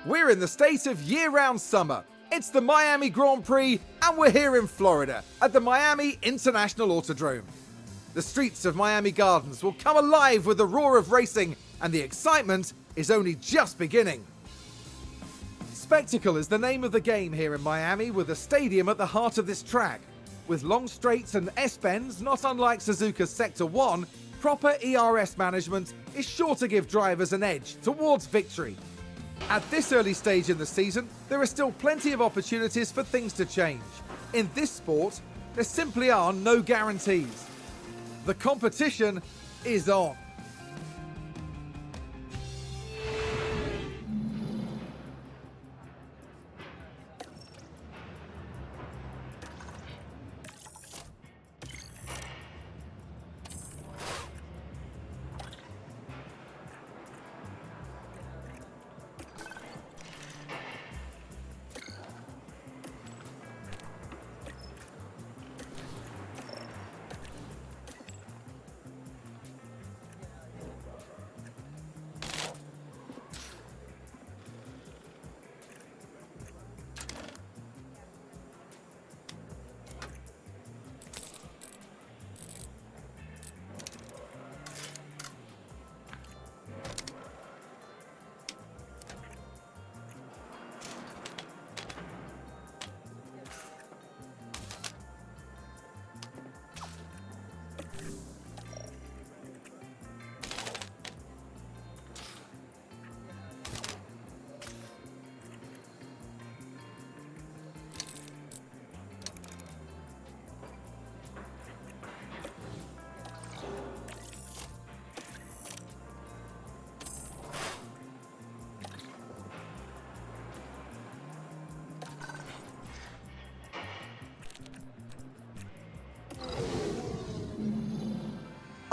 We're in the state of year-round summer. It's the Miami Grand Prix, and we're here in Florida at the Miami International Autodrome. The streets of Miami Gardens will come alive with the roar of racing, and the excitement is only just beginning. Spectacle is the name of the game here in Miami, with a stadium at the heart of this track. With long straights and S-bends, not unlike Suzuka's Sector 1, proper ERS management is sure to give drivers an edge towards victory. At this early stage in the season, there are still plenty of opportunities for things to change. In this sport, there simply are no guarantees. The competition is on.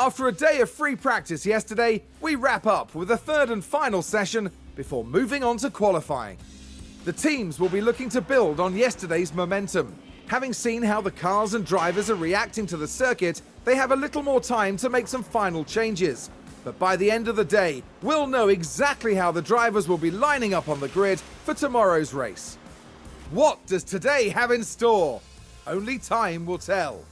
After a day of free practice yesterday, we wrap up with a third and final session before moving on to qualifying. The teams will be looking to build on yesterday's momentum. Having seen how the cars and drivers are reacting to the circuit, they have a little more time to make some final changes. But by the end of the day, we'll know exactly how the drivers will be lining up on the grid for tomorrow's race. What does today have in store? Only time will tell.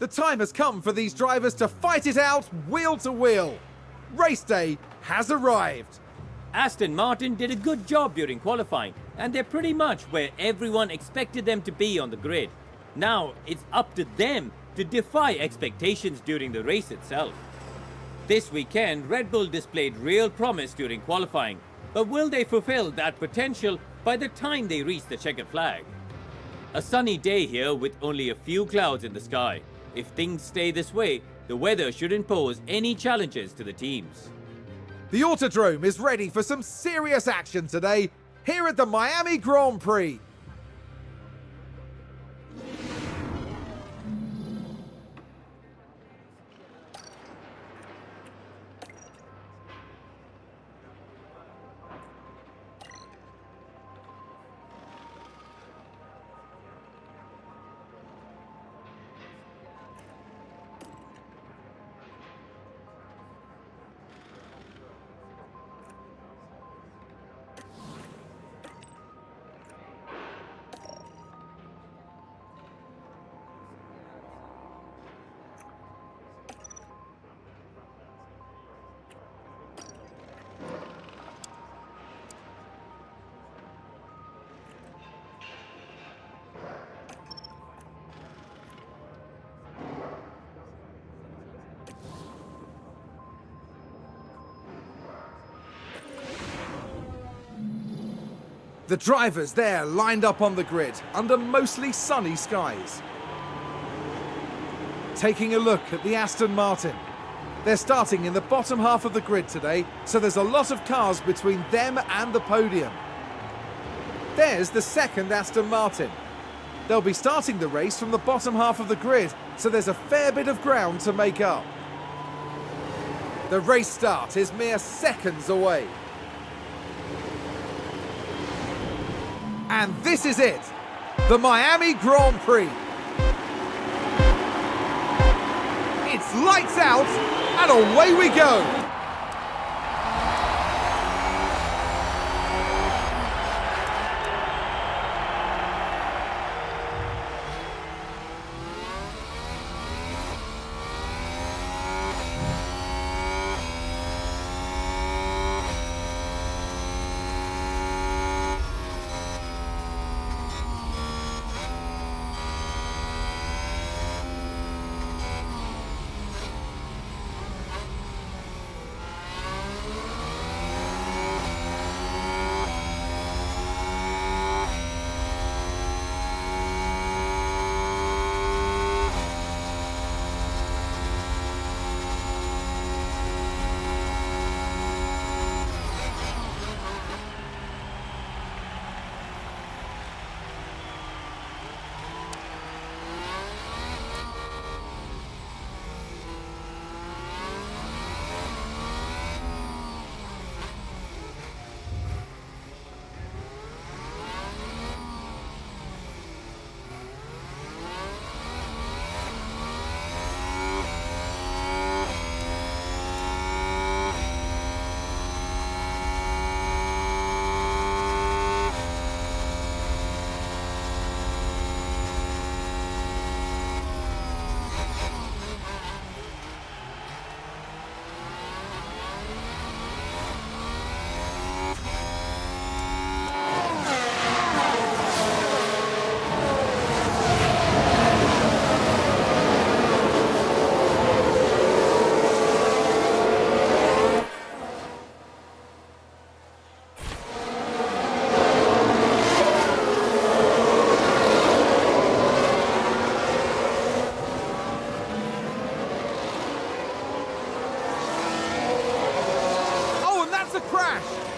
The time has come for these drivers to fight it out wheel to wheel. Race day has arrived. Aston Martin did a good job during qualifying, and they're pretty much where everyone expected them to be on the grid. Now it's up to them to defy expectations during the race itself. This weekend, Red Bull displayed real promise during qualifying, but will they fulfill that potential by the time they reach the checkered flag? A sunny day here with only a few clouds in the sky. If things stay this way, the weather shouldn't pose any challenges to the teams. The Autodrome is ready for some serious action today here at the Miami Grand Prix. The drivers there lined up on the grid under mostly sunny skies. Taking a look at the Aston Martin. They're starting in the bottom half of the grid today, so there's a lot of cars between them and the podium. There's the second Aston Martin. They'll be starting the race from the bottom half of the grid, so there's a fair bit of ground to make up. The race start is mere seconds away. And this is it, the Miami Grand Prix. It's lights out, and away we go.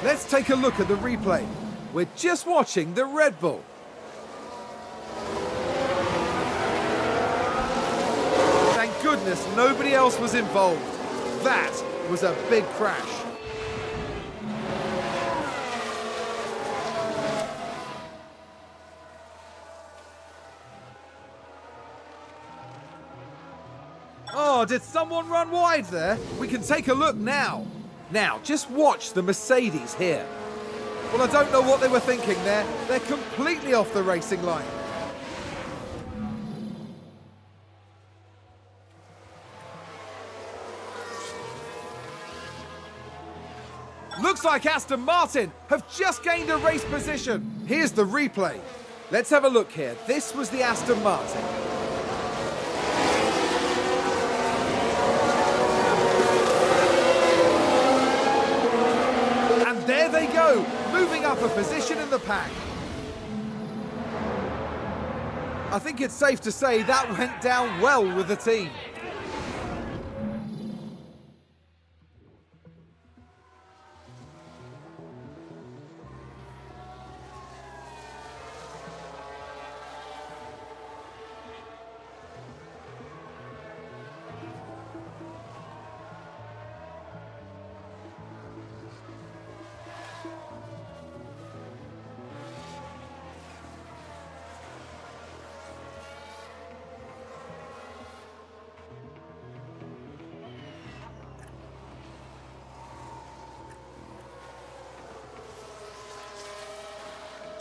Let's take a look at the replay. We're just watching the Red Bull. Thank goodness nobody else was involved. That was a big crash. Oh, did someone run wide there? We can take a look now. Now, just watch the Mercedes here. Well, I don't know what they were thinking there. They're completely off the racing line. Looks like Aston Martin have just gained a race position. Here's the replay. Let's have a look here. This was the Aston Martin. And there they go, moving up a position in the pack. I think it's safe to say that went down well with the team.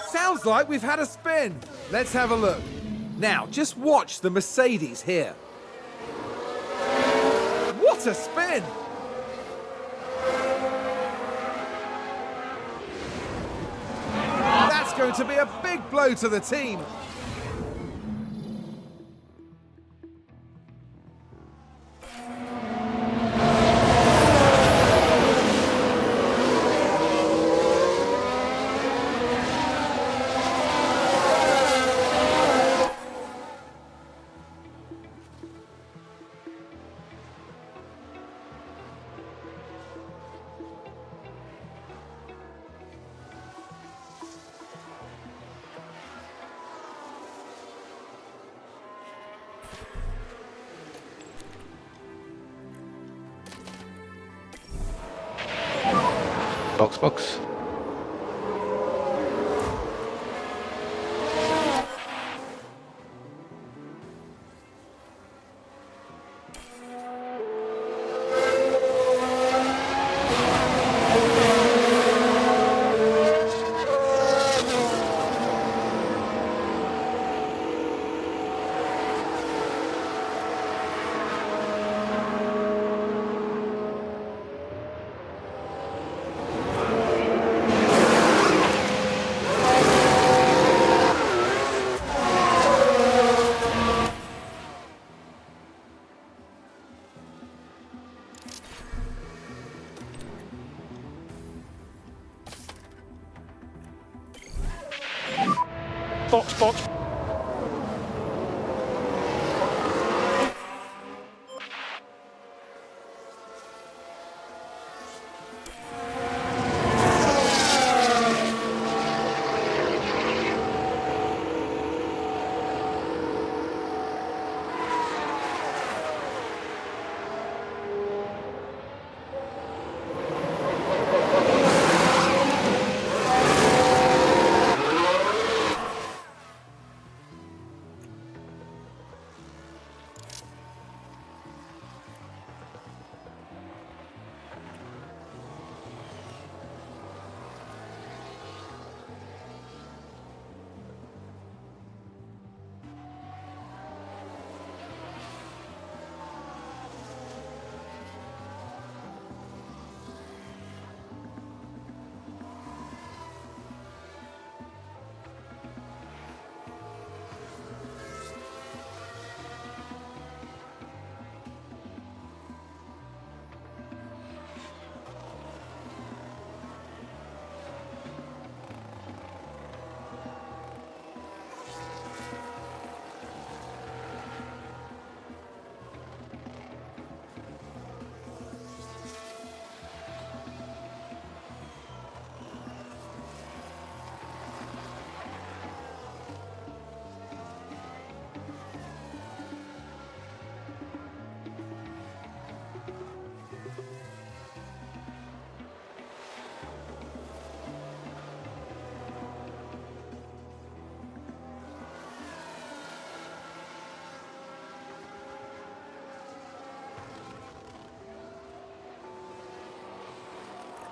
Sounds like we've had a spin. Let's have a look. Now, just watch the Mercedes here. What a spin! That's going to be a big blow to the team. Box. Box.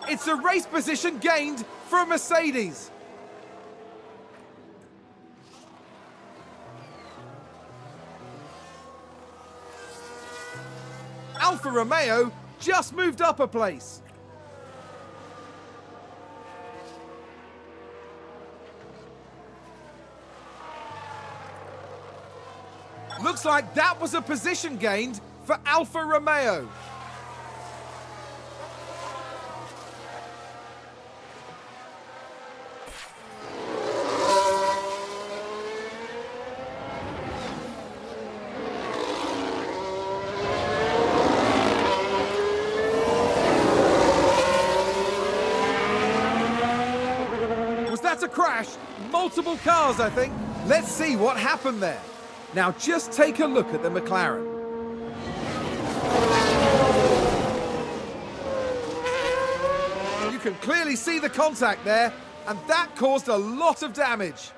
It's a race position gained for a Mercedes. Alfa Romeo just moved up a place. Looks like that was a position gained for Alfa Romeo. Was that a crash? Multiple cars, I think. Let's see what happened there. Now just take a look at the McLaren. You can clearly see the contact there, and that caused a lot of damage.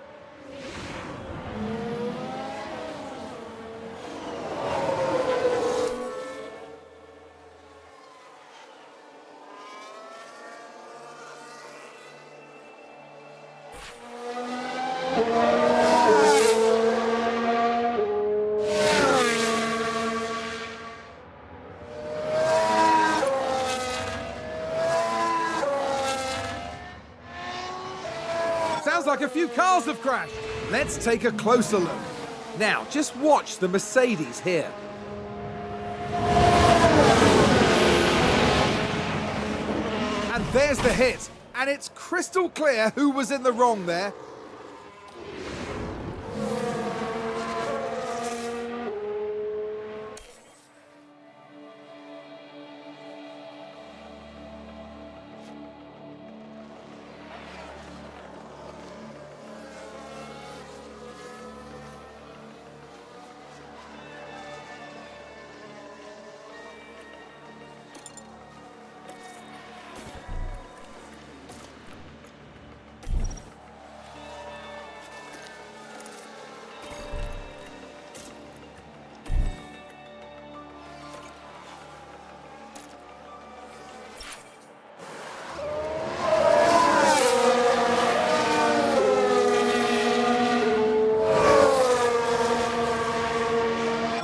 Sounds like a few cars have crashed. Let's take a closer look. Now, just watch the Mercedes here. And there's the hit. And it's crystal clear who was in the wrong there.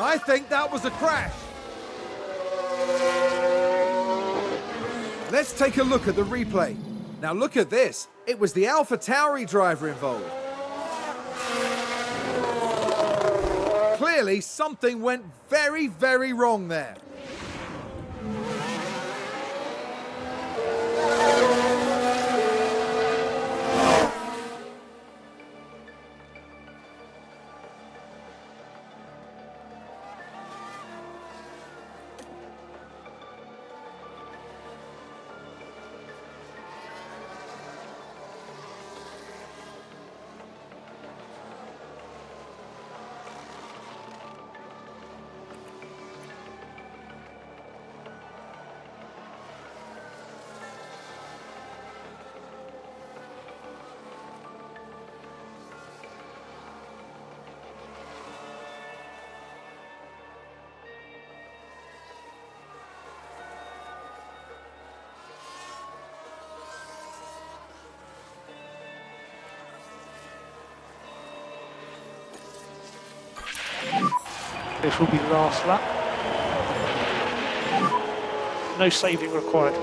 I think that was a crash. Let's take a look at the replay. Now look at this. It was the AlphaTauri driver involved. Clearly something went very, very wrong there. This will be the last lap. No saving required.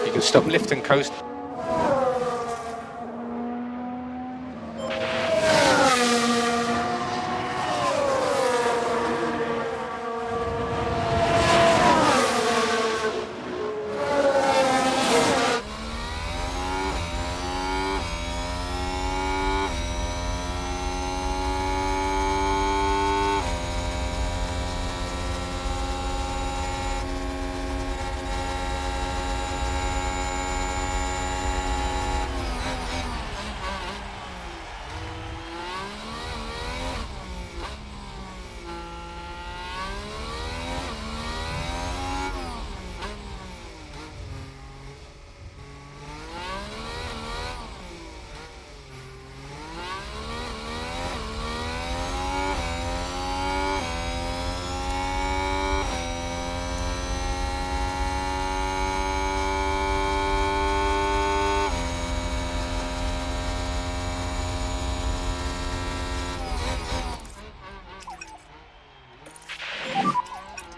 You can stop, lift and coast.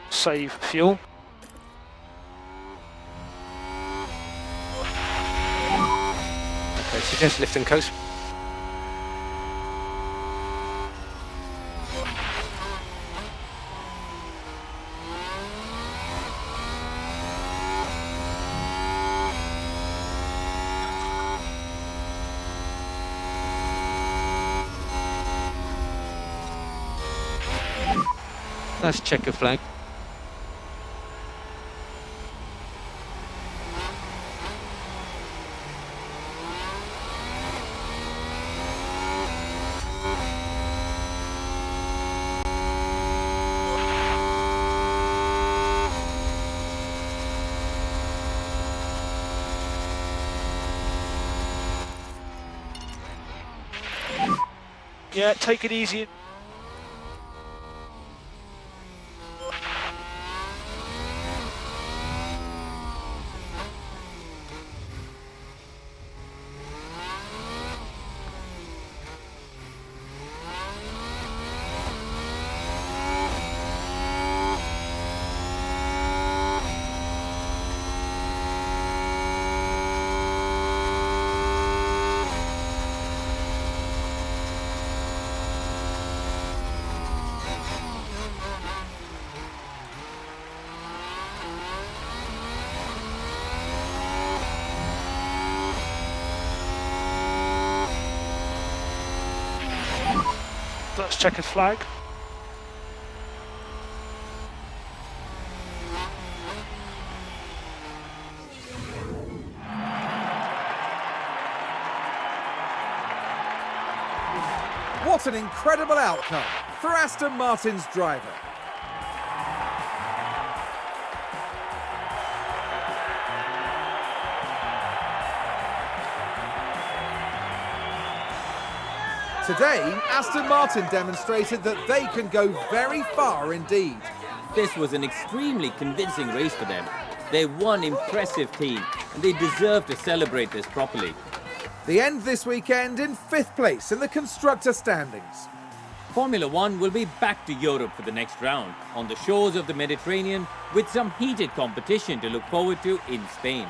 Save fuel. Okay, suggest lift and coast. That's checker flag. Yeah, take it easy. That's checkered flag. What an incredible outcome for Aston Martin's driver. Today, Aston Martin demonstrated that they can go very far indeed. This was an extremely convincing race for them. They're one impressive team, and they deserve to celebrate this properly. The end this weekend in 5th place in the constructor standings. Formula One will be back to Europe for the next round, on the shores of the Mediterranean, with some heated competition to look forward to in Spain.